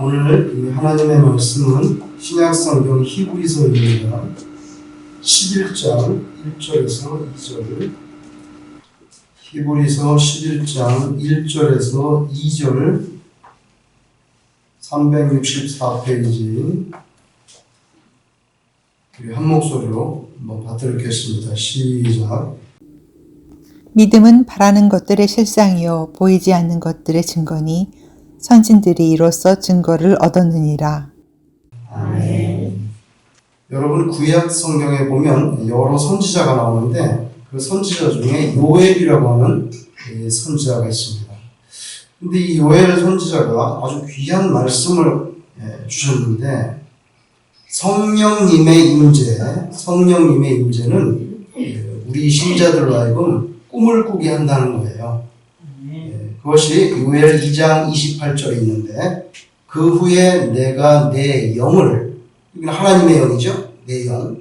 오늘 이 하나님의 말씀은 신약성경 히브리서입니다. 11장 1절에서 2절, 히브리서 11장 1절에서 2절, 364페이지 우리 한 목소리로 한번 받들겠습니다. 시작. 믿음은 바라는 것들의 실상이요 보이지 않는 것들의 증거니 선진들이 이로써 증거를 얻었느니라. 아멘. 여러분 구약 성경에 보면 여러 선지자가 나오는데 그 선지자 중에 요엘이라고 하는 선지자가 있습니다. 근데 이 요엘 선지자가 아주 귀한 말씀을 주셨는데 성령님의 임재는 우리 신자들로 하여금 꿈을 꾸게 한다는 거예요. 그것이 요엘 2장 28절에 있는데 그 후에 내가 내 영을, 여기는 하나님의 영이죠. 내 영.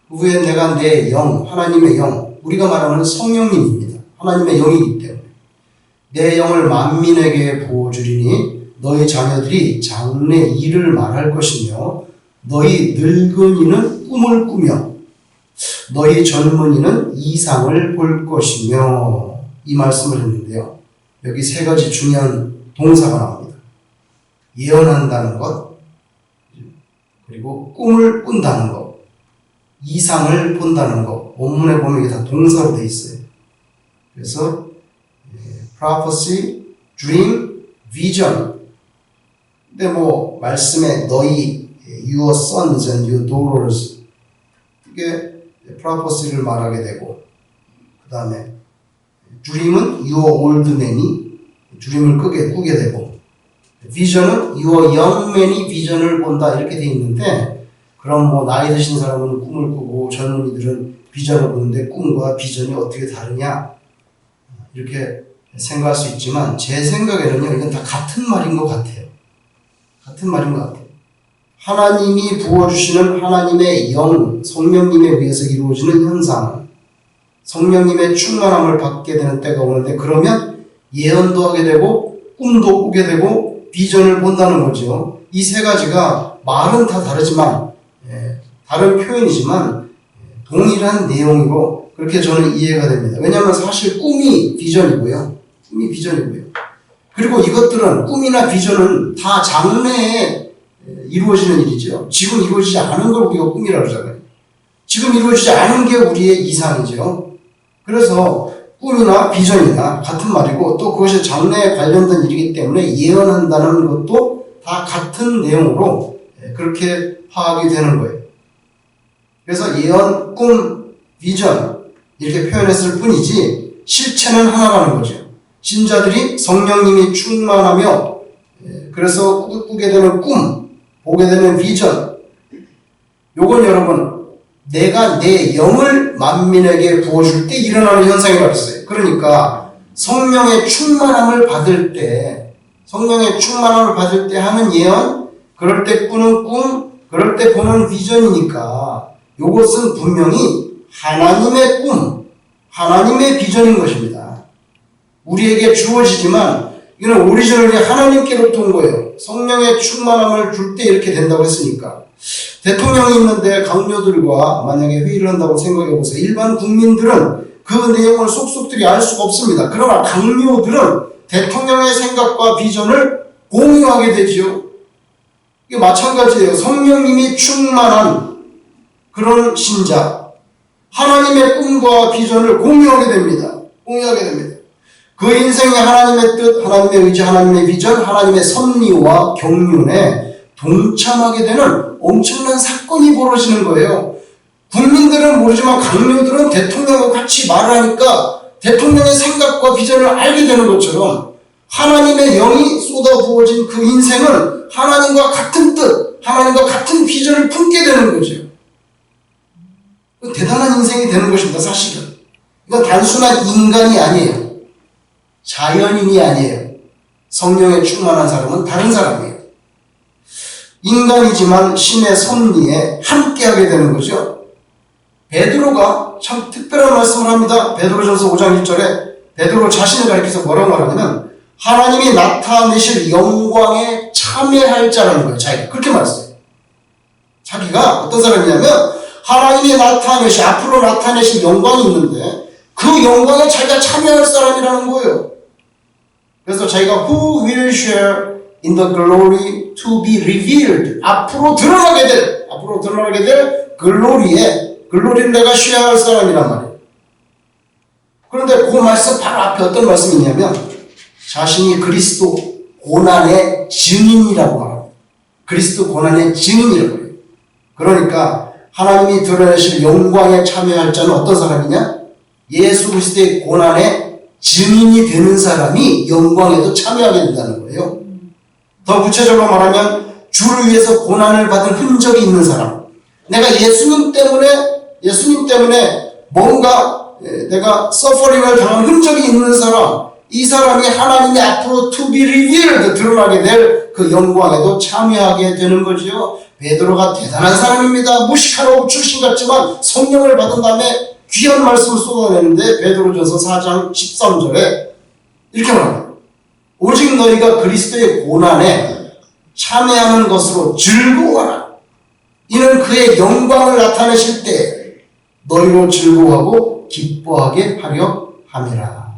그 후에 내가 내 영, 하나님의 영, 우리가 말하는 성령님입니다. 하나님의 영이기 때문에 내 영을 만민에게 부어주리니 너희 자녀들이 장래 일을 말할 것이며 너희 늙은이는 꿈을 꾸며 너희 젊은이는 이상을 볼 것이며, 이 말씀을 했는데요. 여기 세 가지 중요한 동사가 나옵니다. 예언한다는 것, 그리고 꿈을 꾼다는 것, 이상을 본다는 것. 원문에 보면 이게 다 동사로 되어 있어요. 그래서 prophecy, dream, vision. 근데 말씀에 너희 your sons and your daughters, 이게 prophecy를 말하게 되고, 그 다음에 dream은 your old man이 dream을 꾸게 되고, vision은 your young man이 vision을 본다, 이렇게 되어 있는데, 그럼 나이 드신 사람은 꿈을 꾸고 젊은이들은 비전을 보는데 꿈과 비전이 어떻게 다르냐, 이렇게 생각할 수 있지만 제 생각에는요, 이건 다 같은 말인 것 같아요. 같은 말인 것 같아요. 하나님이 부어주시는 하나님의 영, 성령님에 의해서 이루어지는 현상, 성령님의 충만함을 받게 되는 때가 오는데, 그러면 예언도 하게 되고 꿈도 꾸게 되고 비전을 본다는 거죠. 이 세 가지가 말은 다 다르지만, 다른 표현이지만 동일한 내용으로 그렇게 저는 이해가 됩니다. 왜냐하면 사실 꿈이 비전이고요. 그리고 이것들은, 꿈이나 비전은 다 장래에 이루어지는 일이죠. 지금 이루어지지 않은 걸 우리가 꿈이라고 그러잖아요. 지금 이루어지지 않은 게 우리의 이상이죠. 그래서 꿈이나 비전이나 같은 말이고, 또 그것이 장래에 관련된 일이기 때문에 예언한다는 것도 다 같은 내용으로 그렇게 파악이 되는 거예요. 그래서 예언, 꿈, 비전 이렇게 표현했을 뿐이지 실체는 하나라는 거죠. 신자들이 성령님이 충만하며 그래서 꾸게 되는 꿈, 보게 되는 비전, 요건 여러분 내가 내 영을 만민에게 부어줄 때 일어나는 현상이라고 했어요. 그러니까 성령의 충만함을 받을 때 하는 예언, 그럴 때 꾸는 꿈, 그럴 때 보는 비전이니까 요것은 분명히 하나님의 꿈, 하나님의 비전인 것입니다. 우리에게 주어지지만 이건 오리지널리 하나님께로부터 온 거예요. 성령의 충만함을 줄 때 이렇게 된다고 했으니까. 대통령이 있는데 강요들과 만약에 회의를 한다고 생각해 보세요. 일반 국민들은 그 내용을 속속들이 알 수가 없습니다. 그러나 강요들은 대통령의 생각과 비전을 공유하게 되지요. 이게 마찬가지예요. 성령님이 충만한 그런 신자, 하나님의 꿈과 비전을 공유하게 됩니다. 그 인생에 하나님의 뜻, 하나님의 의지, 하나님의 비전, 하나님의 섭리와 경륜에 동참하게 되는 엄청난 사건이 벌어지는 거예요. 국민들은 모르지만 강요들은 대통령과 같이 말을 하니까 대통령의 생각과 비전을 알게 되는 것처럼 하나님의 영이 쏟아부어진 그 인생은 하나님과 같은 뜻, 하나님과 같은 비전을 품게 되는 거죠. 대단한 인생이 되는 것입니다. 사실은 이건 단순한 인간이 아니에요. 자연인이 아니에요. 성령에 충만한 사람은 다른 사람이에요. 인간이지만 신의 섭리에 함께하게 되는 거죠. 베드로가 참 특별한 말씀을 합니다. 베드로전서 5장 1절에 베드로 자신을 가리켜서 뭐라고 말하냐면 하나님이 나타내실 영광에 참여할 자라는 거예요. 자기가 그렇게 말했어요. 자기가 어떤 사람이냐면 하나님이 앞으로 나타내실 영광이 있는데 그 영광에 자기가 참여할 사람이라는 거예요. 그래서 자기가 who will share in the glory to be revealed 앞으로 드러나게 될 글로리를 내가 쉐어할 사람이란 말이에요. 그런데 그 말씀 바로 앞에 어떤 말씀이 있냐면 자신이 그리스도 고난의 증인이라고 말합니다. 그리스도 고난의 증인이라고 해요. 그러니까 하나님이 드러내실 영광에 참여할 자는 어떤 사람이냐? 예수 그리스도의 고난의 증인이 되는 사람이 영광에도 참여하게 된다는 거예요. 더 구체적으로 말하면 주를 위해서 고난을 받은 흔적이 있는 사람. 내가 예수님 때문에 뭔가 내가 서퍼링을 당한 흔적이 있는 사람. 이 사람이 하나님이 앞으로 to be revealed 드러나게 될 그 영광에도 참여하게 되는 거지요. 베드로가 대단한 사람입니다. 무식한 출신 같지만 성령을 받은 다음에 귀한 말씀을 쏟아내는데 베드로전서 4장 13절에 이렇게 말합니다. 오직 너희가 그리스도의 고난에 참여하는 것으로 즐거워하라. 이는 그의 영광을 나타내실 때 너희로 즐거워하고 기뻐하게 하려 함이라.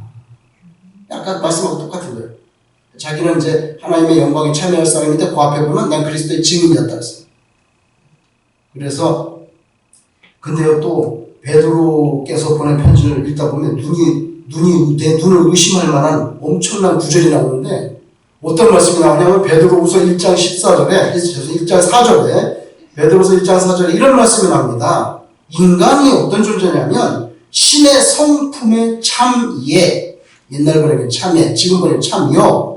약간 말씀하고 똑같은 거예요. 자기는 이제 하나님의 영광에 참여할 사람인데 그 앞에 보면 난 그리스도의 증인이었다 했어요. 그래서 근데요 또 베드로께서 보낸 편지를 읽다 보면 내 눈을 의심할 만한 엄청난 구절이 나오는데 어떤 말씀이 나오냐면 베드로후서 1장 14절에 1장 4절에 베드로후서 1장 4절에 이런 말씀이 나옵니다. 인간이 어떤 존재냐면 신의 성품의 참예, 옛날 번역에 참예, 지금 번역에 참여.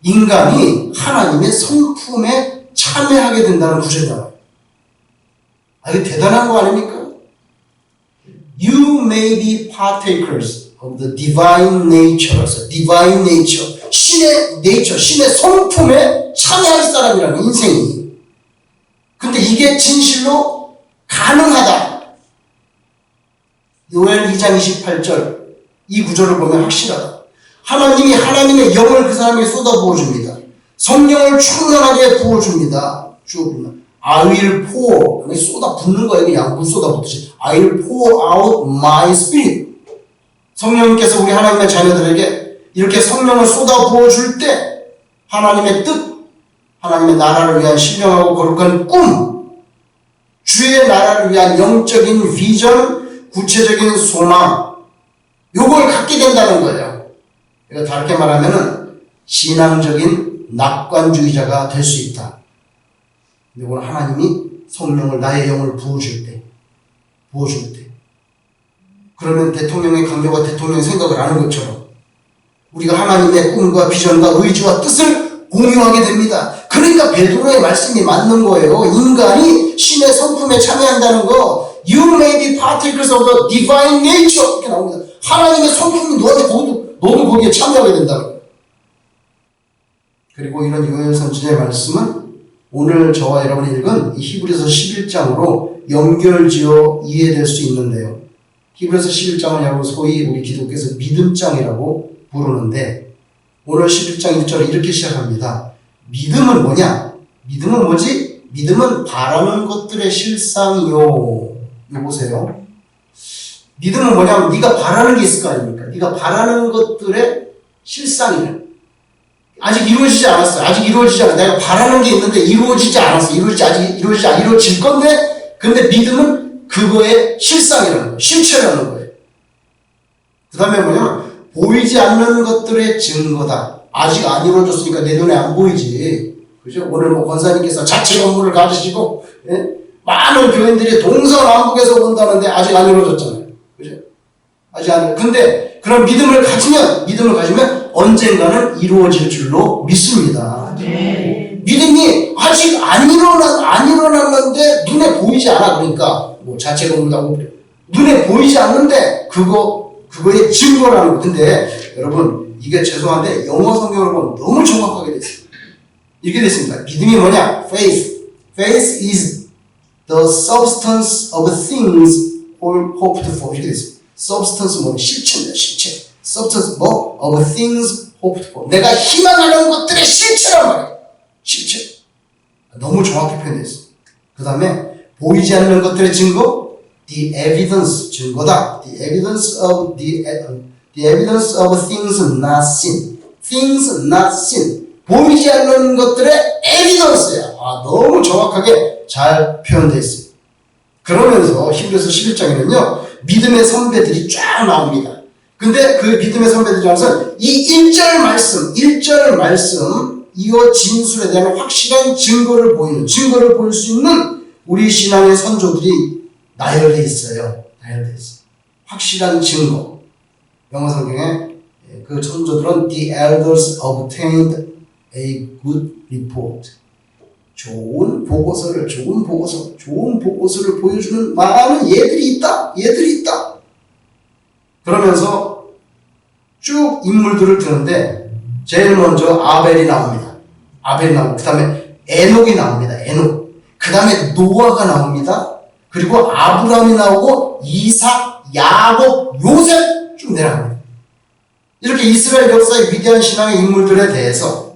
인간이 하나님의 성품에 참여하게 된다는 구절이 나와요. 이거 대단한 거 아닙니까? You may be partakers of the divine nature. divine nature. 신의 nature, 신의 성품에 참여할 사람이라는 인생이. 근데 이게 진실로 가능하다. 요엘 2장 28절 이 구절을 보면 확실하다. 하나님이 하나님의 영을 그 사람에게 쏟아부어줍니다. 성령을 충만하게 부어줍니다. I will pour, 쏟아 붓는 거예요. 그냥 물 쏟아 붓듯이. I will pour out my spirit. 성령님께서 우리 하나님의 자녀들에게 이렇게 성령을 쏟아 부어줄 때 하나님의 뜻, 하나님의 나라를 위한 신령하고 거룩한 꿈, 주의 나라를 위한 영적인 비전, 구체적인 소망, 요걸 갖게 된다는 거예요. 그러니까 다르게 말하면은 신앙적인 낙관주의자가 될 수 있다. 이건 하나님이 성령을 나의 영을 부어줄 때. 그러면 대통령의 강요가 대통령의 생각을 아는 것처럼 우리가 하나님의 꿈과 비전과 의지와 뜻을 공유하게 됩니다. 그러니까 베드로의 말씀이 맞는 거예요. 인간이 신의 성품에 참여한다는 거. You may be partakers of the divine nature. 이렇게 나옵니다. 하나님의 성품이 너도 거기에 참여하게 된다는 거예요. 그리고 이런 요엘 선지자의 말씀은 오늘 저와 여러분이 읽은 이 히브리서 11장으로 연결지어 이해될 수 있는데요. 히브리서 11장은 여러분 소위 우리 기독교에서 믿음장이라고 부르는데 오늘 11장 1절에 이렇게 시작합니다. 믿음은 뭐냐? 믿음은 뭐지? 믿음은 바라는 것들의 실상이요. 이거 보세요. 믿음은 뭐냐면 네가 바라는 게 있을 거 아닙니까? 네가 바라는 것들의 실상이에요. 아직 이루어지지 않았어요. 내가 바라는 게 있는데 이루어지지 않았어. 이루어질 건데, 근데 믿음은 그거의 실상이라는 거예요. 실체라는 거예요. 그 다음에 뭐냐면, 보이지 않는 것들의 증거다. 아직 안 이루어졌으니까 내 눈에 안 보이지. 그죠? 오늘 권사님께서 자체 건물을 가지시고, 많은 교인들이 동서남북에서 온다는데 아직 안 이루어졌잖아요. 그죠? 근데 그런 믿음을 가지면 언젠가는 이루어질 줄로 믿습니다. 네. 믿음이 아직 안 일어났는데 눈에 보이지 않아. 그러니까 자체 건물하고 눈에 보이지 않는데 그거의 증거라는 거. 근데 여러분 이게 죄송한데 영어 성경을 보면 너무 정확하게 됐어요. 이렇게 됐습니다. 믿음이 뭐냐? Faith is the substance of things hoped for. 이렇게 됐습니다. substance 뭐냐? 실체입니다. 실체. substance 뭐 of things hoped for. 내가 희망하는 것들의 실체란 말이에요. 실체. 너무 정확히 표현했어. 그 다음에 보이지 않는 것들의 증거, the evidence 증거다. The evidence of things not seen. Things not seen. 보이지 않는 것들의 evidence야. 너무 정확하게 잘 표현되어 있어요. 그러면서 히브리서 11장에는요 믿음의 선배들이 쫙 나옵니다. 근데 그 믿음의 선배들 중에서 이 1절 말씀 이어 진술에 대한 확실한 증거를 보일 수 있는 우리 신앙의 선조들이 나열되어 있어요. 확실한 증거. 영어 성경에 그 선조들은 the elders obtained a good report. 좋은 보고서를 보여주는 많은 얘들이 있다. 그러면서 쭉 인물들을 드는데 제일 먼저 아벨이 나옵니다. 그 다음에 에녹이 나옵니다. 그 다음에 노아가 나옵니다. 그리고 아브라함이 나오고 이삭, 야곱, 요셉 쭉 내려갑니다. 이렇게 이스라엘 역사의 위대한 신앙의 인물들에 대해서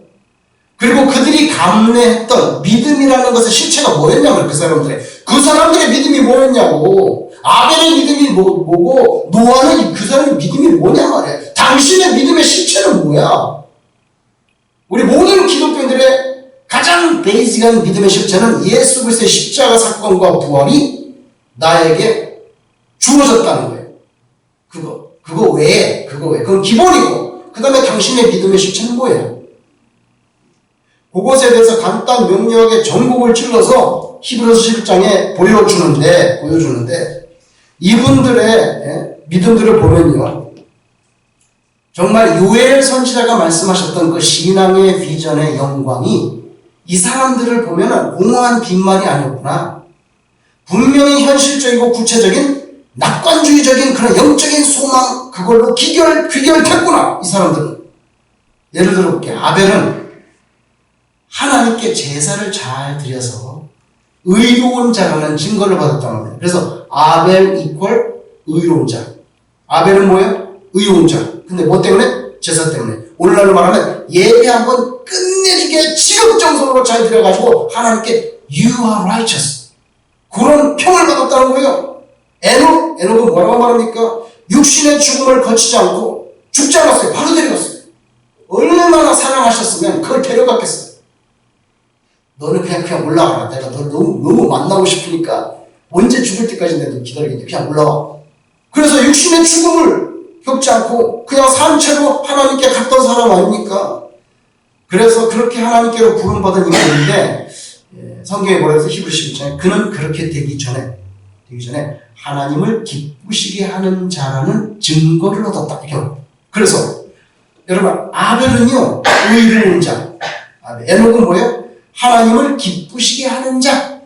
그리고 그들이 감내했던 믿음이라는 것의 실체가 뭐였냐면 그 사람들의 믿음이 뭐였냐고. 아벨의 믿음이 뭐고 노아는 그 사람의 믿음이 뭐냐 말이야. 당신의 믿음의 실체는 뭐야. 우리 모든 기독교인들의 가장 베이직한 믿음의 실체는 예수 그리스도의 십자가 사건과 부활이 나에게 주어졌다는 거예요. 그거 외에 그건 기본이고 그 다음에 당신의 믿음의 실체는 뭐예요? 그것에 대해서 간단 명료하게 전곡을 찔러서 히브리서 11장에 보여주는데 이분들의 믿음들을 보면요 정말 요엘 선지자가 말씀하셨던 그 신앙의 비전의 영광이 이 사람들을 보면 공허한 빈말이 아니었구나. 분명히 현실적이고 구체적인 낙관주의적인 그런 영적인 소망 그걸로 귀결됐구나. 이 사람들은. 예를 들어 볼게요. 아벨은 하나님께 제사를 잘 드려서 의로운 자라는 증거를 받았다는 거예요. 그래서 아벨 이퀄 의로운 자. 아벨은 뭐예요? 의로운 자. 근데 뭐 때문에? 제사 때문에. 오늘날로 말하면 예배 한번 끝내주게 지극정성으로 잘 드려가지고 하나님께 You are righteous. 그런 평을 받았다는 거예요. 에녹은 뭐라고 말합니까? 육신의 죽음을 거치지 않고 죽지 않았어요. 바로 데려갔어요. 얼마나 사랑하셨으면 그걸 데려갔겠어요. 너는 그냥 올라가라. 내가 널 너무 만나고 싶으니까 언제 죽을 때까지 내가 기다리겠는데 그냥 올라와. 그래서 육신의 죽음을 겪지 않고 그냥 산채로 하나님께 갔던 사람 아닙니까? 그래서 그렇게 하나님께로 부름받은 인물인데 성경에 뭐라 해서 히브리서 11장에 그는 그렇게 되기 전에 하나님을 기쁘시게 하는 자라는 증거를 얻었다. 그래서 여러분 아벨은요 의로운 자. 에녹은 뭐예요? 하나님을 기쁘시게 하는 자.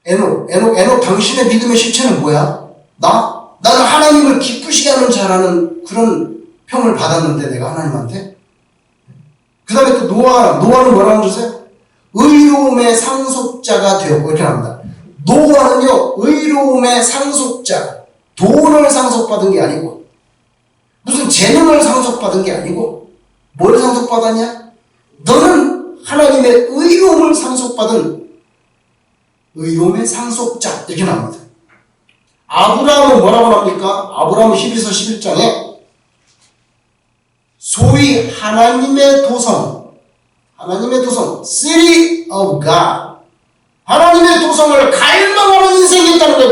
에녹 당신의 믿음의 실체는 뭐야? 나는 하나님을 기쁘시게 하는 자라는 그런 평을 받았는데 내가 하나님한테. 그 다음에 또 노아는 뭐라고 그러세요? 의로움의 상속자가 되었고 이렇게 합니다. 노아는요 의로움의 상속자. 돈을 상속받은 게 아니고 무슨 재능을 상속받은 게 아니고 뭘 상속받았냐? 너는 하나님의 의로움을 상속받은 의로움의 상속자 이렇게 나옵니다. 아브라함은 뭐라고 합니까? 아브라함은 히브리서 11장에 소위 하나님의 도성 City of God 하나님의 도성을 갈망하는 인생이 있다는 거야.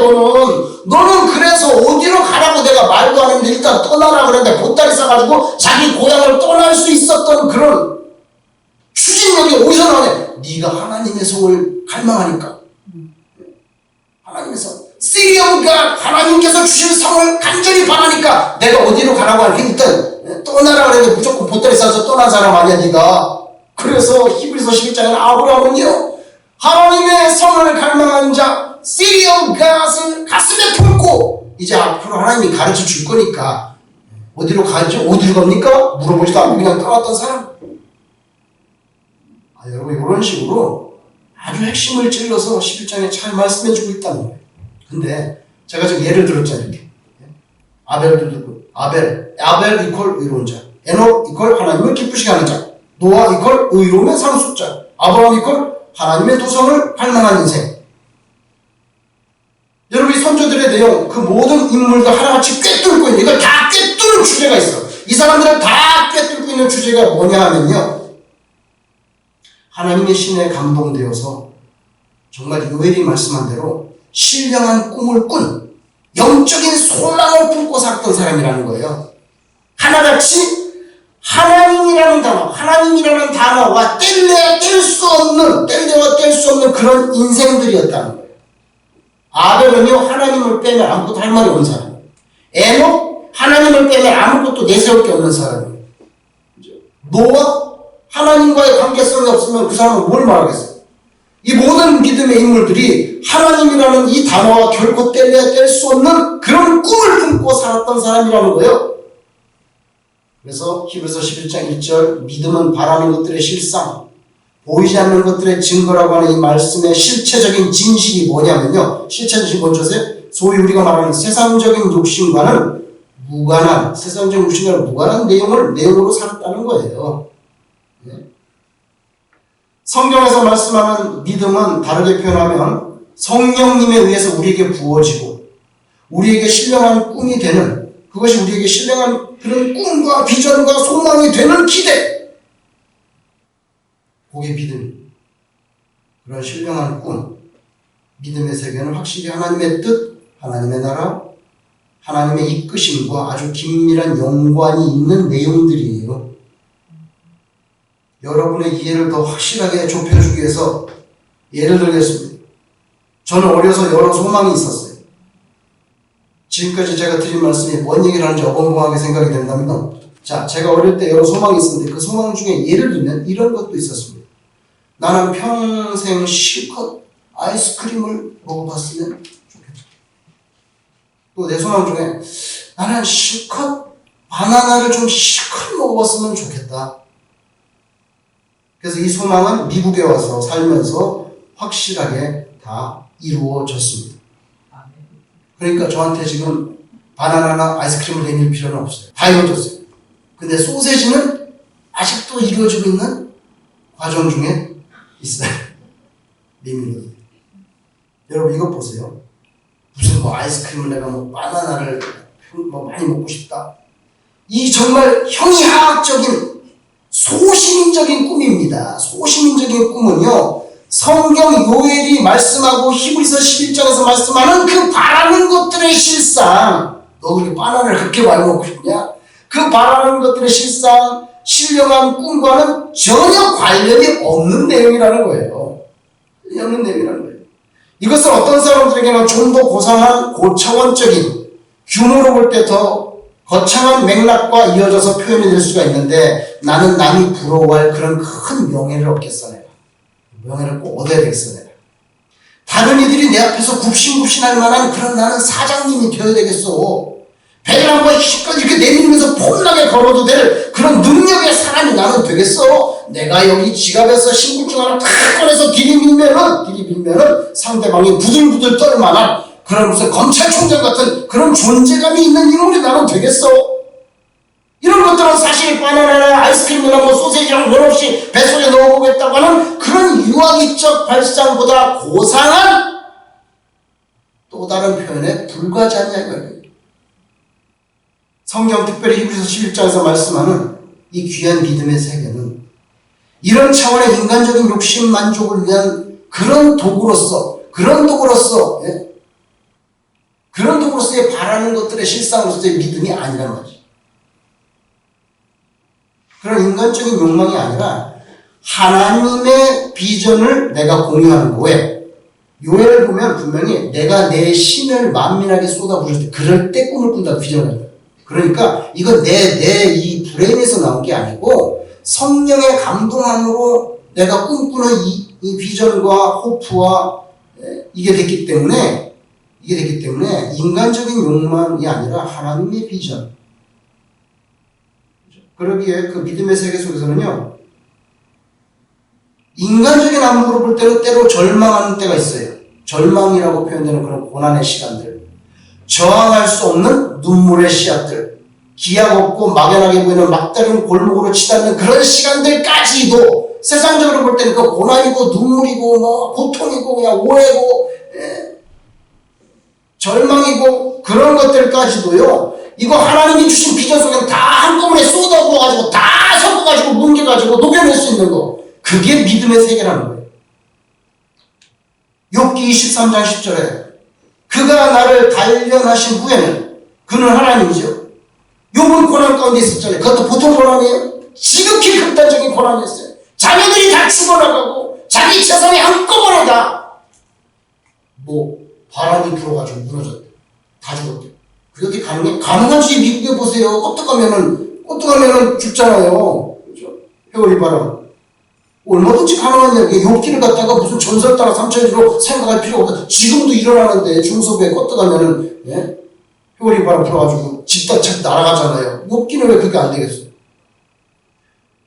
너는 그래서 어디로 가라고 내가 말도 안 했는데 일단 떠나라 그랬는데 보따리 싸가지고 자기 고향을 떠날 수 있었던 그런 추진력이 어디서 나오냐? 네가 하나님의 성을 갈망하니까. 하나님의 성 City of God 하나님께서 주신 성을 간절히 바라니까 내가 어디로 가라고 하니까 일단 떠나라 그랬는데 무조건 보따리 싸서 떠난 사람 아니야 네가. 그래서 히브리서 11장에는 아브라함은요 하나님의 성을 갈망한 자 City of God을 가슴에 품고 이제 앞으로 하나님이 가르쳐 줄 거니까 어디로 가죠? 어디로 갑니까? 물어보지도 않고 그냥 떠났던 사람. 여러분 이런 식으로 아주 핵심을 찔러서 11장에 잘 말씀해 주고 있다는 거예요. 근데 제가 지금 예를 들었잖아요. 이렇게. 아벨도 듣고 아벨 이퀄 의로운 자, 에녹 이퀄 하나님을 기쁘시게 하는 자, 노아 이퀄 의로움의 상속자, 아브라함 이퀄 하나님의 도성을 발명한 인생. 여러분, 이 선조들의 내용, 그 모든 인물들 하나같이 꿰뚫고 있는, 이걸 다 꿰뚫는 주제가 있어. 이 사람들을 다 꿰뚫고 있는 주제가 뭐냐 하면요, 하나님의 신에 감동되어서 정말 요엘이 말씀한 대로 신령한 꿈을 꾼 영적인 소망을 품고 살았던 사람이라는 거예요. 하나같이 하나님이라는 단어와 뗄래야 뗄 수 없는 그런 인생들이었다는 거예요. 아벨은요, 하나님을 빼면 아무것도 할 말이 없는 사람. 에녹, 하나님을 빼면 아무것도 내세울 게 없는 사람이에요. 노아, 하나님과의 관계성이 없으면 그 사람은 뭘 말하겠어요? 이 모든 믿음의 인물들이 하나님이라는 이 단어와 결코 뗄래야 뗄 수 없는 그런 꿈을 품고 살았던 사람이라는 거예요. 그래서 히브리서 11장 1절, 믿음은 바라는 것들의 실상, 보이지 않는 것들의 증거라고 하는 이 말씀의 실체적인 진실이 뭐냐면요, 실체적인 진실이 뭔지 아세요? 소위 우리가 말하는 세상적인 욕심과는 무관한 내용으로 살았다는 거예요. 성경에서 말씀하는 믿음은 다르게 표현하면 성령님에 의해서 우리에게 부어지고 우리에게 신령한 꿈이 되는, 그것이 우리에게 신령한 그런 꿈과 비전과 소망이 되는 기대, 그게 믿음입니다. 그런 신령한 꿈, 믿음의 세계는 확실히 하나님의 뜻, 하나님의 나라, 하나님의 이끄심과 아주 긴밀한 연관이 있는 내용들이에요. 여러분의 이해를 더 확실하게 좁혀주기 위해서 예를 들겠습니다. 저는 어려서 여러 소망이 있었어요. 지금까지 제가 드린 말씀이 뭔 얘기를 하는지 어벙벙하게 생각이 된다면, 자, 제가 어릴 때 여러 소망이 있었는데 그 소망 중에 예를 들면 이런 것도 있었습니다. 나는 평생 실컷 아이스크림을 먹어봤으면 좋겠다. 또 내 소망 중에 나는 실컷 바나나를 좀 실컷 먹어봤으면 좋겠다. 그래서 이 소망은 미국에 와서 살면서 확실하게 다 이루어졌습니다. 그러니까 저한테 지금 바나나나 아이스크림을 내밀 필요는 없어요. 다 이루어졌어요. 근데 소세지는 아직도 이루어지고 있는 과정 중에 있어요. 내밀어요. 여러분, 이것 보세요. 무슨 아이스크림을 내가 바나나를 많이 먹고 싶다. 이 정말 형이하학적인 소시민적인 꿈입니다. 소시민적인 꿈은요, 성경 요엘이 말씀하고 히브리서 11장에서 말씀하는 그 바라는 것들의 실상, 너 그렇게 바나나를 그렇게 많이 먹고 싶냐? 그 바라는 것들의 실상, 신령한 꿈과는 전혀 관련이 없는 내용이라는 거예요. 없는 내용이라는 거예요. 이것을 어떤 사람들에게는 좀 더 고상한 고차원적인, 규모로 볼 때 더 거창한 맥락과 이어져서 표현이 될 수가 있는데, 나는 남이 부러워할 그런 큰 명예를 얻겠어. 내가 명예를 꼭 얻어야 되겠어. 내가 다른 이들이 내 앞에서 굽신굽신할 만한 그런 나는 사장님이 되어야 되겠어. 배를 한번 힘껏 이렇게 내밀면서 폼나게 걸어도 될 그런 능력의 사람이 나는 되겠어. 내가 여기 지갑에서 신분증 하나 탁 꺼내서 들이밀면은 상대방이 부들부들 떨 만한 그런 무슨 검찰총장 같은 그런 존재감이 있는 인물이 나는 되겠어. 이런 것들은 사실 바나나나 아이스크림이나 소세지랑 뭘 없이 뱃속에 넣어보겠다고 하는 그런 유아기적 발상보다 고상한 또 다른 표현에 불과하지 않냐 이거예요. 성경, 특별히 히브리서 11장에서 말씀하는 이 귀한 믿음의 세계는 이런 차원의 인간적인 욕심 만족을 위한 그런 도구로서의 바라는 것들의 실상으로서의 믿음이 아니란 말이죠. 그런 인간적인 욕망이 아니라 하나님의 비전을 내가 공유하는 거예요. 요엘을 보면 분명히 내가 내 신을 만민하게 쏟아부을 때 그럴 때 꿈을 꾼다고 비전을 합니다. 그러니까 이건 내 이 브레인에서 나온 게 아니고 성령의 감동함으로 내가 꿈꾸는 이 비전과 호프와 이게 됐기 때문에 인간적인 욕망이 아니라 하나님의 비전. 그러기에 그 믿음의 세계 속에서는요, 인간적인 안목으로 볼 때는 때로 절망하는 때가 있어요. 절망이라고 표현되는 그런 고난의 시간들, 저항할 수 없는 눈물의 씨앗들, 기약 없고 막연하게 보이는 막다른 골목으로 치닫는 그런 시간들까지도 세상적으로 볼 때는 그 고난이고 눈물이고 뭐 고통이고 그냥 오해고 절망이고 그런 것들까지도요, 이거 하나님이 주신 비전 속에 다 한꺼번에 쏟아부어가지고 다 섞어가지고 뭉개가지고 녹여낼 수 있는 거, 그게 믿음의 세계라는 거예요. 욥기 23장 10절에 그가 나를 단련하신 후에는, 그는 하나님이죠. 욥은 고난 가운데 있었잖아요. 그것도 보통 고난이에요. 지극히 극단적인 고난이었어요. 자녀들이 다 죽어나가고 자기 재산이 한꺼번에 다 바람이 불어가지고 무너졌대. 다 죽었대. 그렇게 가능해? 가능한지 미국에 보세요. 어떡하면은 죽잖아요. 그죠? 회오리 바람. 얼마든지 가능한 얘기예요. 욥기를 갖다가 무슨 전설 따라 삼천리로 생각할 필요가 없다. 지금도 일어나는데 중소부에 어떡하면은, 예? 회오리 바람 불어가지고 집다 날아가잖아요. 욥기는 왜 그게 안 되겠어요?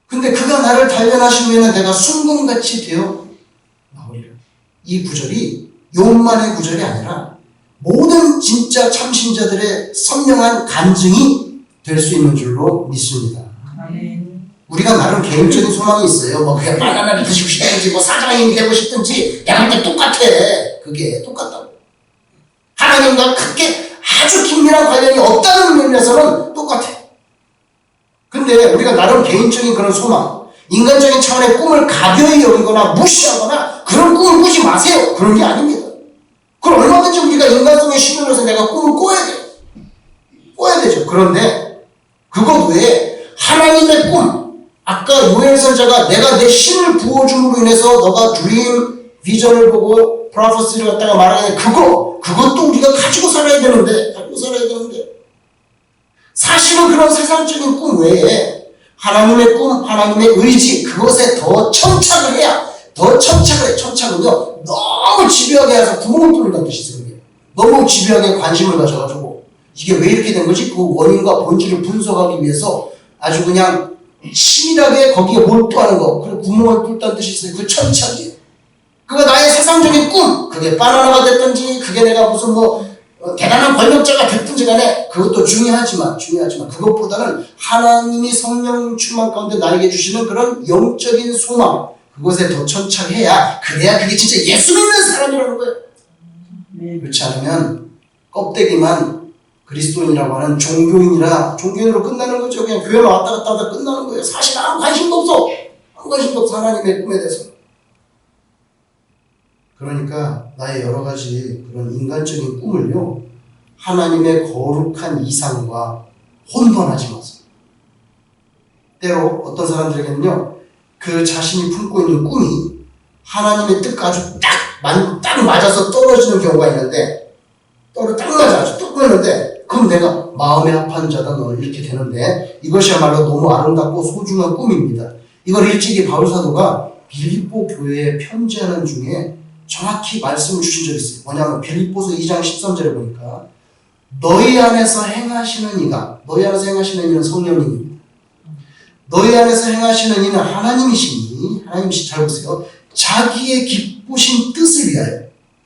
근데 그가 나를 단련하시면 내가 순금같이 되어 나오리라. 이 구절이 욥만의 구절이 아니라 모든 진짜 참신자들의 선명한 간증이 될 수 있는 줄로 믿습니다. 우리가 나름 개인적인 소망이 있어요. 그게 바나나를 드시고 싶든지, 사장님이 되고 싶든지, 내가 볼 때 똑같아. 그게 똑같다고. 하나님과 크게 아주 긴밀한 관련이 없다는 면에서는 똑같아. 근데 우리가 나름 개인적인 그런 소망, 인간적인 차원의 꿈을 가벼이 여기거나 무시하거나 그런 꿈을 꾸지 마세요. 그런 게 아닙니다. 그럼 얼마든지 우리가 인간성의 신용을 해서 내가 꿈을 꿔야 되죠. 그런데 그것 외에 하나님의 꿈, 아까 요엘 선자가 내가 내 신을 부어줌으로 인해서 너가 드림, 비전을 보고 프로페시를 갖다가 말하는 그것도 우리가 가지고 살아야 되는데 사실은 그런 세상적인 꿈 외에 하나님의 꿈, 하나님의 의지, 그것에 더 천착을 해야, 천착은요, 너무 집요하게 해서 구멍을 뚫는다는 뜻이 있어요. 너무 집요하게 관심을 가져가지고 이게 왜 이렇게 된 거지? 그 원인과 본질을 분석하기 위해서 아주 그냥 치밀하게 거기에 몰두하는 거, 그리고 구멍을 뚫다는 뜻이 있어요. 그 천착이에요. 그거 나의 세상적인 꿈, 그게 바나나가 됐든지, 그게 내가 무슨 대단한 권력자가 됐든지 간에 그것도 중요하지만 그것보다는 하나님이 성령 충만 가운데 나에게 주시는 그런 영적인 소망, 그것에 더 천착해야, 그래야 그게 진짜 예수 믿는 사람이라는 거예요. 그렇지 않으면 껍데기만 그리스도인이라고 하는 종교인으로 끝나는 거죠. 그냥 교회 왔다 갔다 하다 끝나는 거예요. 사실 아무 관심도 없어. 하나님의 꿈에 대해서. 그러니까 나의 여러 가지 그런 인간적인 꿈을요, 하나님의 거룩한 이상과 혼돈하지 마세요. 때로 어떤 사람들에게는요, 그 자신이 품고 있는 꿈이 하나님의 뜻과 아주 딱 맞아서 떨어지는 경우가 있는데, 딱 맞아, 아주 뚝 끊는데, 그럼 내가 마음의 합한 자다 너는 이렇게 되는데, 이것이야말로 너무 아름답고 소중한 꿈입니다. 이걸 일찍이 바울 사도가 빌립보 교회에 편지하는 중에 정확히 말씀을 주신 적이 있어요. 뭐냐면 빌립보서 2장 13절에 보니까 너희 안에서 행하시는 이가, 너희 안에서 행하시는 이는 성령님입니다. 너희 안에서 행하시는 이는 하나님이시니, 잘 보세요. 자기의 기쁘신 뜻을 위하여,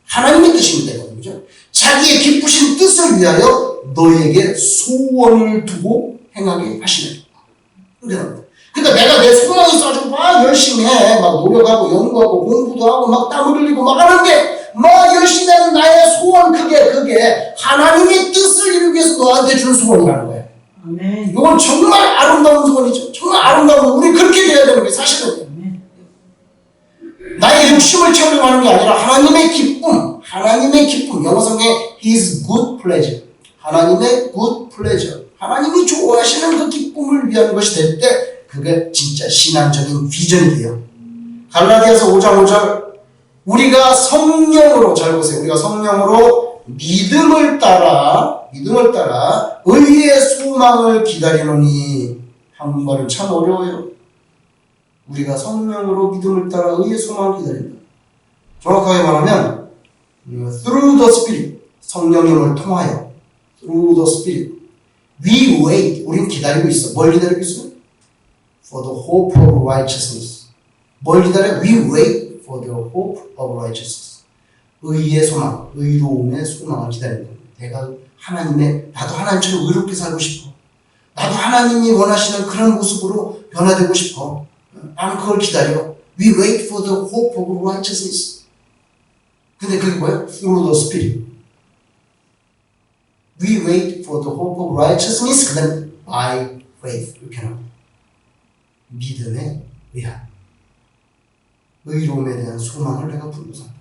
하나님의 뜻입니다. 그죠? 자기의 기쁘신 뜻을 위하여 너희에게 소원을 두고 행하게 하시는. 그러니까 내가 내 소망이 있어가지고 막 열심히 해. 막 노력하고 연구하고 공부도 하고 막 땀을 흘리고 막 하는데, 막 열심히 하는 나의 소원, 그게 하나님의 뜻을 이루기 위해서 너한테 준 소원이라는 거예요. 아멘. 이건 정말 아름다운 소원이죠. 정말 아름다운, 우리 그렇게 돼야 되는 거예요. 사실은. 아멘. 나의 욕심을 채우려고 하는 게 아니라 하나님의 기쁨, 영어 성경에 His good pleasure, 하나님의 good pleasure, 하나님이 좋아하시는 그 기쁨을 위한 것이 될 때 그게 진짜 신앙적인 비전이 돼요. 갈라디아서 5장 5절, 우리가 성령으로, 잘 보세요. 우리가 성령으로 믿음을 따라 의의 소망을 기다리노니. 한국말은 참 어려워요. 우리가 성령으로 믿음을 따라 의의 소망을 기다린다. 정확하게 말하면 through the Spirit, 성령님을 통하여 through the Spirit, we wait, 우린 기다리고 있어. 뭘 기다리고 있어? For the hope of righteousness. 뭘 기다려? We wait for the hope of righteousness. 의의 소망, 의로움의 소망을 기다린다. 나도 하나님처럼 의롭게 살고 싶어. 나도 하나님이 원하시는 그런 모습으로 변화되고 싶어. 나는 그걸 기다려. We wait for the hope of righteousness. 근데 그게 뭐예요? Through the Spirit. We wait for the hope of righteousness. 그다음 by faith. 이렇게 나와요. 믿음에 의한. 의로움에 대한 소망을 내가 분노한다.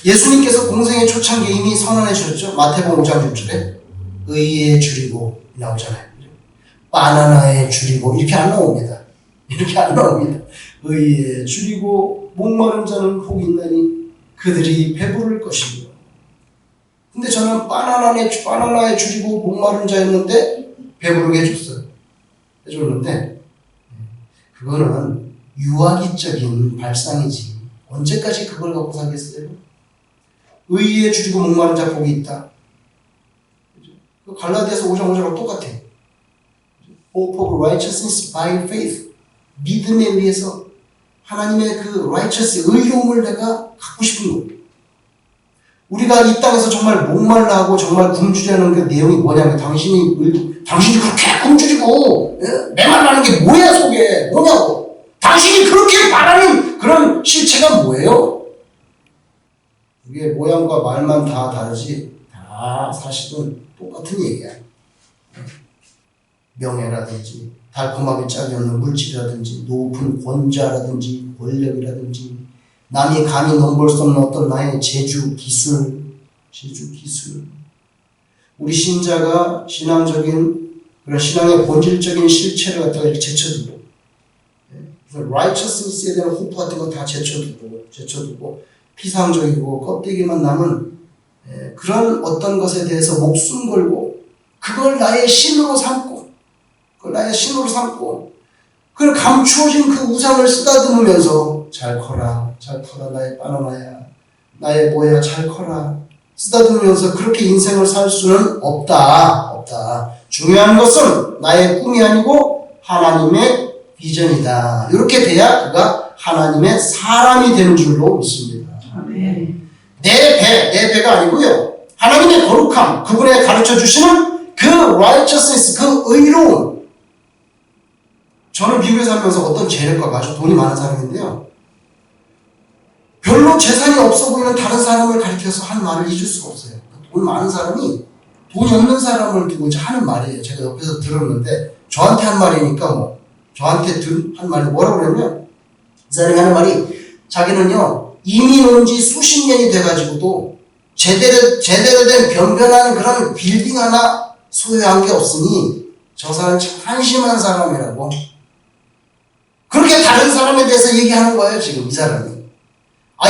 예수님께서 공생의 초창기에 이미 선언해 주셨죠. 마태복음 5장 6절에 의에 줄이고 나오잖아요. 바나나에 줄이고 이렇게 안 나옵니다. 이렇게 안 나옵니다. 의에 줄이고 목마른 자는 복이 있나니 그들이 배부를 것이며. 근데 저는 바나나에 줄이고 목마른 자였는데 배부르게 해줬는데 그거는 유아기적인 발상이지 언제까지 그걸 갖고 살겠어요? 의에 줄이고 목마른 자 복이 있다. 갈라디아서 5장 5절하고 똑같아. Hope of righteousness by faith. 믿음에 의해서 하나님의 그 righteous, 의로움을 내가 갖고 싶은 거예요. 우리가 이 땅에서 정말 목말라하고 정말 굶주리는 그 내용이 뭐냐면 당신이 그렇게 굶주리고 메말라는 게 뭐야 속에 뭐냐고. 당신이 그렇게 바라는 그런 실체가 뭐예요? 그게 모양과 말만 다 다르지 다 사실은 똑같은 얘기야. 명예라든지 달콤하게 짝이 없는 물질이라든지 높은 권좌라든지 권력이라든지 남이 감히 넘볼 수 없는 어떤 나의 재주 기술 우리 신자가 신앙적인 그런 신앙의 본질적인 실체를 갖다가 이렇게 제쳐두고 righteousness에 대한 호프 같은 거 다 제쳐두고 피상적이고 껍데기만 남은 그런 어떤 것에 대해서 목숨 걸고 그걸 나의 신으로 삼고 그걸 감추어진 그 우상을 쓰다듬으면서 잘 커라 나의 바나나야 나의 뭐야 잘 커라 쓰다듬으면서 그렇게 인생을 살 수는 없다. 중요한 것은 나의 꿈이 아니고 하나님의 비전이다. 이렇게 돼야 그가 하나님의 사람이 되는 줄로 믿습니다. 내 배가 아니고요. 하나님의 거룩함, 그분의 가르쳐 주시는 그 righteousness, 그 의로움. 저는 미국에 살면서 어떤 재력가가 아주 돈이 많은 사람인데요. 별로 재산이 없어 보이는 다른 사람을 가리켜서 한 말을 잊을 수가 없어요. 돈 많은 사람이 돈이 없는 사람을 두고 이제 하는 말이에요. 제가 옆에서 들었는데 저한테 한 말이니까 저한테 한 말이 뭐라고 그러냐면 이 사람이 하는 말이 자기는요 이민 온 지 수십 년이 돼가지고도 제대로 된 변변한 그런 빌딩 하나 소유한 게 없으니 저 사람은 참 한심한 사람이라고 그렇게 다른 사람에 대해서 얘기하는 거예요. 지금 이 사람이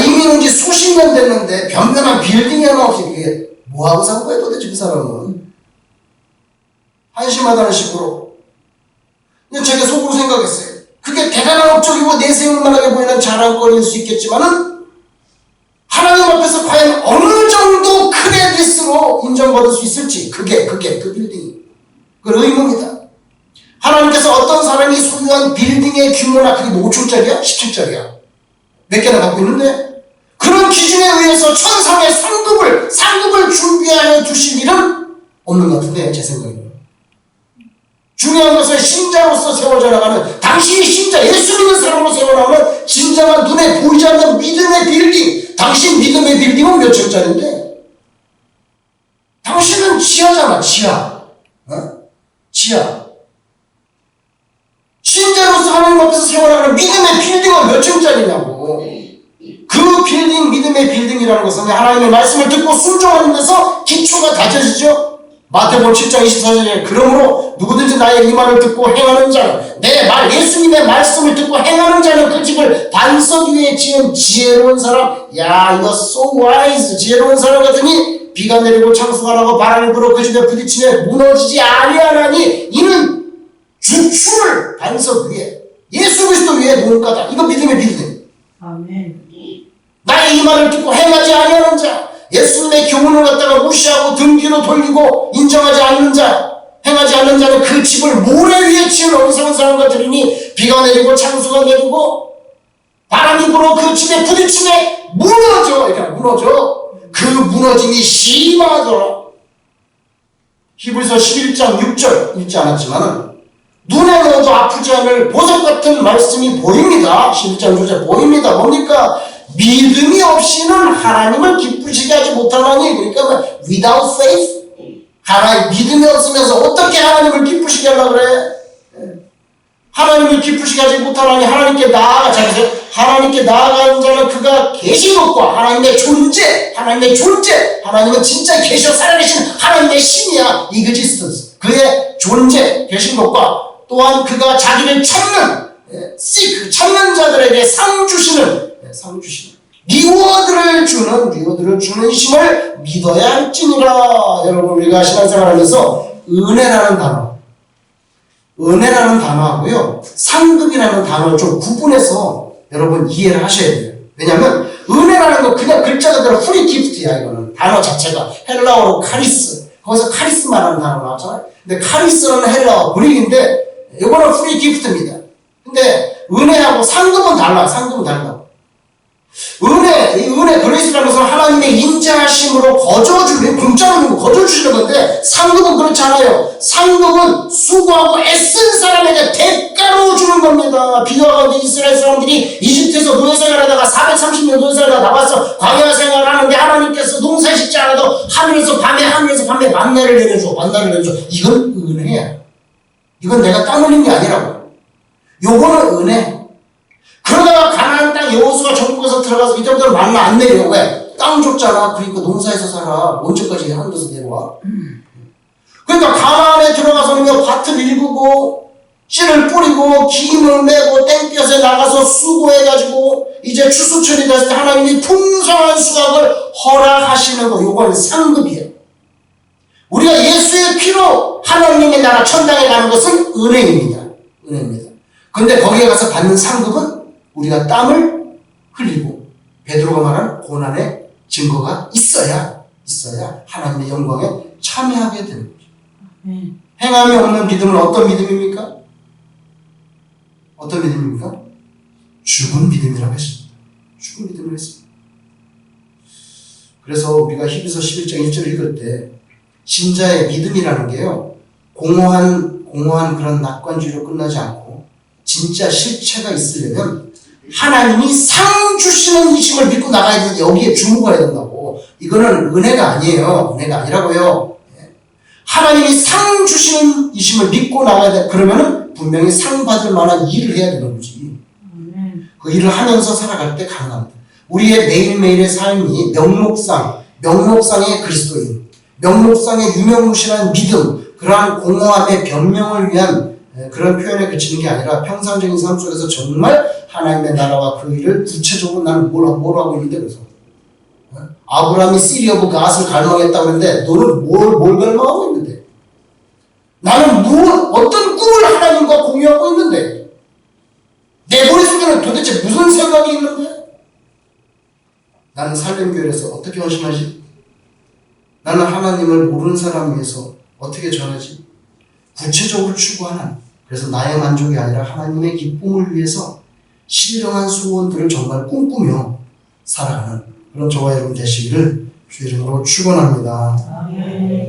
이민 온 지 수십 년 됐는데 변변한 빌딩이 하나 없이 이게 뭐하고 산 거야 도대체 그 사람은. 한심하다는 식으로. 제가 속으로 생각했어요. 그게 대단한 업적이고 내세울 만하게 보이는 자랑거리일 수 있겠지만은 하나님 앞에서 과연 어느 정도 크레딧으로 인정받을 수 있을지 그 빌딩이 그건 의문이다. 하나님께서 어떤 사람이 소유한 빌딩의 규모나 그게 5층짜리야? 10층짜리야? 몇 개나 갖고 있는데 그런 기준에 의해서 천상의 상급을 준비하여 두실 일은 없는 것 같은데 제 생각에는. 중요한 것은 신자로서 세워져 나가는 당신이 신자 예수 믿는 사람으로 세워나가는 진정한 눈에 보이지 않는 믿음의 빌딩. 당신 믿음의 빌딩은 몇 층짜리인데 당신은 지하잖아. 지하. 신자로서 하나님 앞에서 세워나가는 믿음의 빌딩은 몇 층짜리냐고. 그 빌딩 믿음의 빌딩이라는 것은 하나님의 말씀을 듣고 순종하는 데서 기초가 다져지죠. 마태복음 7장 24절에 그러므로 누구든지 나의 이 말을 듣고 행하는 자는 내 말 예수님의 말씀을 듣고 행하는 자는 그 집을 반석 위에 지은 지혜로운 사람 야 이거 so wise 지혜로운 사람 같으니 비가 내리고 창수가 나고 바람이 불어 그 집에 부딪히며 무너지지 아니하나니 이는 주춤을 반석 위에 예수 그리스도 위에 놓을 거다. 이거 믿음의 빌딩. 아멘. 나의 이 말을 듣고 행하지 아니하는 자 예수님의 교훈을 갖다가 무시하고 등 뒤로 돌리고 인정하지 않는 자 행하지 않는 자는 그 집을 모래 위에 지은 어리석은 사람과 들으니 비가 내리고 창수가 내리고 바람이 불어 그 집에 부딪히며 무너져. 그 무너짐이 심하더라. 히브리서 11장 6절 읽지 않았지만 눈에 넣어도 아프지 않을 보석 같은 말씀이 보입니다. 11장 6절 보입니다. 뭡니까? 믿음이 없이는 하나님을 기쁘시게 하지 못하나니, 그러니까 without faith, 하나님 믿음이 없으면서 어떻게 하나님을 기쁘시게 하려고 그래? 하나님을 기쁘시게 하지 못하나니 하나님께 나아가는 자는 그가 계신 것과 하나님의 존재, 하나님은 진짜 계셔 살아계신 하나님의 신이야. 이그지스턴스, 그의 존재, 계신 것과 또한 그가 자기를 찾는 자들에게 상 주시는 리워드를 주는 이심을 믿어야 할지니라. 여러분, 우리가 신앙생활하면서 은혜라는 단어하고요, 상급이라는 단어를 좀 구분해서 여러분 이해를 하셔야 돼요. 왜냐하면 은혜라는 거 그냥 글자 그대로 프리 기프트야. 이거는 단어 자체가 헬라어로 카리스, 거기서 카리스마라는 단어 나왔잖아요. 근데 카리스는 헬라어 그릭인데 이거는 프리 기프트입니다. 근데 은혜하고 상급은 달라. 은혜, 그레이스라는 것은 하나님의 인자하심으로 공짜로 거저주시는 건데, 상급은 그렇지 않아요. 상급은 수고하고 애쓴 사람에게 대가로 주는 겁니다. 비교와 같이 이스라엘 사람들이 이집트에서 노예생활하다가 430년 노예생활하다가 나와서 광야 생활하는데 하나님께서 농사 짓지 않아도 하늘에서 밤에 만나를 내려줘. 이건 은혜야. 이건 내가 땀 흘린 게 아니라고. 요거는 은혜. 그러다가 가나안 땅 여호수아 정복에서 들어가서 이제부터 만나 안 내려. 왜? 땅 줬잖아. 그러니까 농사에서 살아. 언제까지 하는 데서 내려와? 그러니까 가나안에 들어가서는 밭을 일구고 씨를 뿌리고 기름을 메고 땡볕에 나가서 수고해가지고 이제 추수철이 됐을 때 하나님이 풍성한 수확을 허락하시는 거. 요거는 상급이에요. 우리가 예수의 피로 하나님의 나라 천당에 가는 것은 은혜입니다. 근데 거기에 가서 받는 상급은 우리가 땀을 흘리고 베드로가 말한 고난의 증거가 있어야 하나님의 영광에 참여하게 되는 거죠. 행함이 없는 믿음은 어떤 믿음입니까? 죽은 믿음이라고 했습니다. 죽은 믿음을 했습니다. 그래서 우리가 히브리서 11장 1절을 읽을 때 신자의 믿음이라는 게요, 공허한 그런 낙관주의로 끝나지 않고 진짜 실체가 있으려면 하나님이 상 주시는 이심을 믿고 나가야 되는데 여기에 주목해야 된다고. 이거는 은혜가 아니에요. 은혜가 아니라고요. 하나님이 상 주시는 이심을 믿고 나가야 돼. 그러면은 분명히 상 받을 만한 일을 해야 되는 거지. 그 일을 하면서 살아갈 때 가능합니다. 우리의 매일매일의 삶이 명목상의 그리스도인, 명목상의 유명무실한 믿음, 그러한 공허함의 변명을 위한 그런 표현에 그치는 게 아니라 평상적인 삶 속에서 정말 하나님의 나라와 그 일을 구체적으로 나는 뭘 하고 있는데, 그래서 아브라함이 시리 오브 갓을 갈망했다고 했는데 너는 뭘 갈망하고 있는데? 나는 어떤 꿈을 하나님과 공유하고 있는데? 내 머릿속에는 도대체 무슨 생각이 있는데? 나는 살림교회에서 어떻게 헌신하지? 나는 하나님을 모르는 사람 위해서 어떻게 전하지? 구체적으로 추구하는, 그래서 나의 만족이 아니라 하나님의 기쁨을 위해서 신령한 소원들을 정말 꿈꾸며 살아가는 그런 저와 여러분 되시기를 주의 이름으로 축원합니다.